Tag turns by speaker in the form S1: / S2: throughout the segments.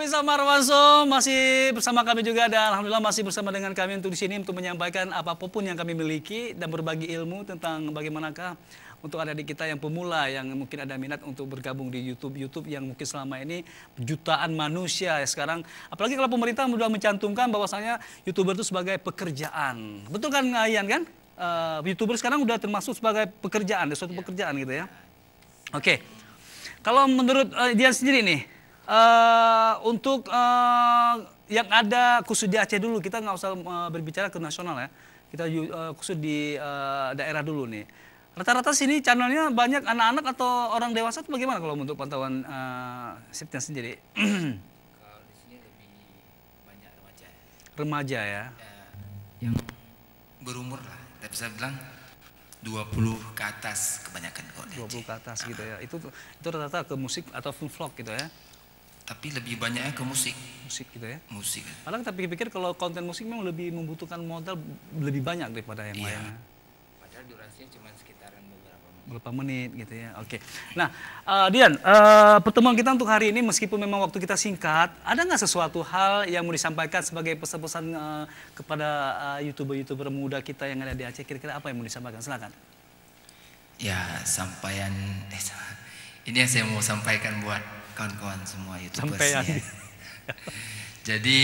S1: Pemirsa Marwanso masih bersama kami juga dan alhamdulillah masih bersama dengan kami untuk di sini untuk menyampaikan apapun yang kami miliki dan berbagi ilmu tentang bagaimanakah untuk adik-adik kita yang pemula yang mungkin ada minat untuk bergabung di YouTube yang mungkin selama ini jutaan manusia ya sekarang. Apalagi kalau pemerintah sudah mencantumkan bahwasanya YouTuber itu sebagai pekerjaan. Betul kan Ian kan? YouTuber sekarang sudah termasuk sebagai pekerjaan, suatu pekerjaan gitu ya. Oke. Kalau menurut Dian sendiri nih, untuk yang ada khusus di Aceh dulu, kita nggak usah berbicara ke nasional ya. Kita khusus di daerah dulu nih. Rata-rata sini channelnya banyak anak-anak atau orang dewasa itu bagaimana kalau untuk pantauan Septian sendiri?
S2: Kalau di sini lebih banyak remaja.
S1: Remaja ya?
S2: Yang berumur lah, tapi saya bilang 20 ke atas kebanyakan kok.
S1: 20 ke atas gitu ya. Itu rata-rata ke musik atau vlog gitu ya?
S2: Tapi lebih banyaknya ke musik.
S1: Musik gitu ya?
S2: Musik.
S1: Padahal kita pikir-pikir kalau konten musik memang lebih membutuhkan modal lebih banyak daripada yang lainnya.
S2: Padahal durasinya cuma sekitaran
S1: beberapa menit gitu ya. Oke. Nah, Dian, pertemuan kita untuk hari ini meskipun memang waktu kita singkat, ada nggak sesuatu hal yang mau disampaikan sebagai pesan-pesan kepada YouTuber muda kita yang ada di Aceh? Kira-kira apa yang mau disampaikan? Silakan.
S2: Ya, ini yang saya mau sampaikan buat kawan-kawan semua YouTubers ya. Jadi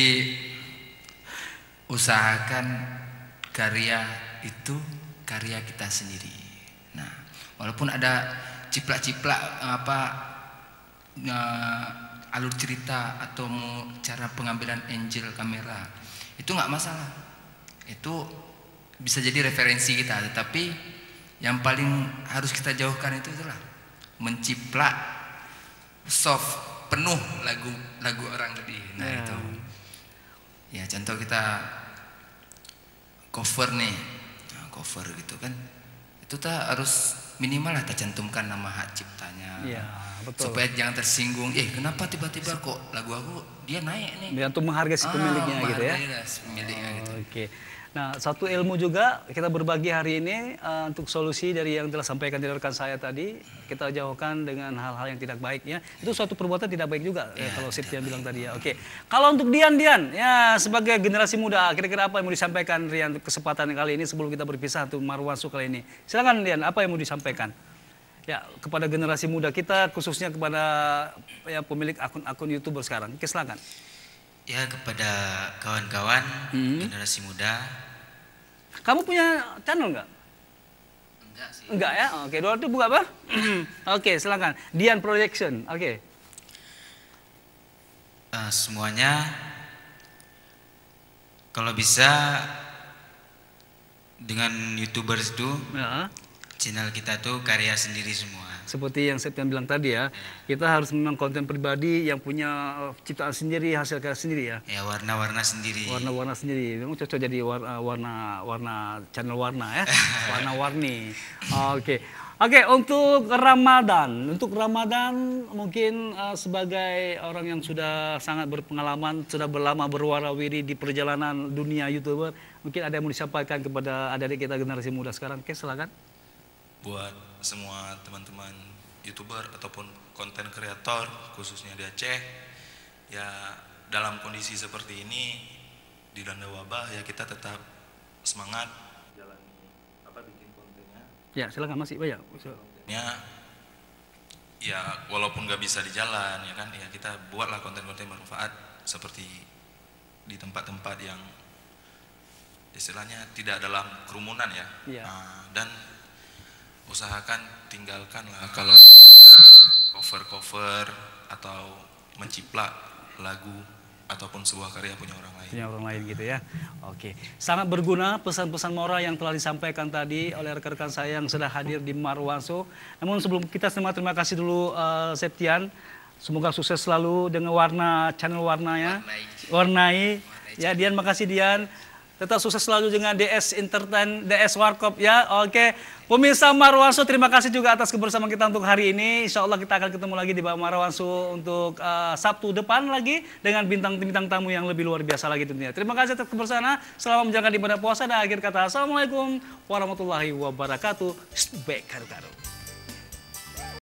S2: usahakan karya itu karya kita sendiri. Nah, walaupun ada ciplak-ciplak alur cerita atau cara pengambilan angle kamera, itu nggak masalah. Itu bisa jadi referensi kita, tetapi yang paling harus kita jauhkan itu itulah menciplak soft penuh lagu orang tadi. Nah itu ya contoh kita cover nih, cover gitu kan, itu harus minimal lah kita cantumkan nama hak ciptanya
S1: ya, betul.
S2: Supaya jangan tersinggung, kenapa tiba-tiba kok lagu aku dia naik nih
S1: ya, untuk menghargai si pemiliknya gitu ya.
S2: Pemiliknya gitu.
S1: Oke. Nah, satu ilmu juga kita berbagi hari ini untuk solusi dari yang telah sampaikan dari rekan saya tadi, kita jauhkan dengan hal-hal yang tidak baik ya. Itu suatu perbuatan tidak baik juga ya, kalau Septian bilang tadi ya. Oke. Kalau untuk Dian ya sebagai generasi muda, kira-kira apa yang mau disampaikan Rian untuk kesempatan kali ini sebelum kita berpisah untuk Marwanso kali ini? Silakan Dian, apa yang mau disampaikan? Ya, kepada generasi muda kita khususnya kepada ya pemilik akun-akun YouTuber sekarang. Oke, silakan.
S2: Ya, kepada kawan-kawan generasi muda.
S1: Kamu punya channel nggak?
S2: Enggak sih.
S1: Enggak ya? Oke, dulu itu buka apa? Oke, silakan. Dian Projection. Oke.
S2: Semuanya kalau bisa dengan YouTubers itu channel kita tuh karya sendiri semua.
S1: Seperti yang Septian bilang tadi ya, kita harus memang konten pribadi yang punya ciptaan sendiri, hasil karya sendiri ya.
S2: Ya, warna-warna sendiri.
S1: Warna-warna sendiri. Memang cocok jadi warna channel warna ya. Warna-warni. Oke. Oke, untuk Ramadan. Untuk Ramadan mungkin sebagai orang yang sudah sangat berpengalaman, sudah berlama berwarawiri di perjalanan dunia YouTuber, mungkin ada yang mau disampaikan kepada adik-adik kita generasi muda sekarang. Oke, silakan.
S3: Buat semua teman-teman YouTuber ataupun konten kreator khususnya di Aceh, ya dalam kondisi seperti ini dilanda wabah, ya kita tetap semangat jalani bikin kontennya.
S1: Ya, silakan masih banyak.
S3: Ya walaupun nggak bisa di jalan ya kan, ya kita buatlah konten-konten bermanfaat seperti di tempat-tempat yang istilahnya tidak dalam kerumunan ya. Dan usahakan tinggalkanlah kalau cover-cover atau menciplak lagu ataupun sebuah karya punya orang lain.
S1: Punya orang lain gitu ya. Oke. Sangat berguna pesan-pesan moral yang telah disampaikan tadi oleh rekan-rekan saya yang sudah hadir di Marwanso. Namun sebelum kita terima kasih dulu Septian. Semoga sukses selalu dengan channel warnanya. Warnai. Ya, Dian, makasih Dian. Tetap sukses selalu dengan DS Entertain, DS Warkop ya. Oke. Pemirsa Marwanso, terima kasih juga atas kebersamaan kita untuk hari ini. Insya Allah kita akan ketemu lagi di Marwanso untuk Sabtu depan lagi dengan bintang-bintang tamu yang lebih luar biasa lagi tentunya. Terima kasih atas kebersamaan. Selamat menjalankan ibadah puasa dan akhir kata Assalamualaikum warahmatullahi wabarakatuh. Baik, karu-karu.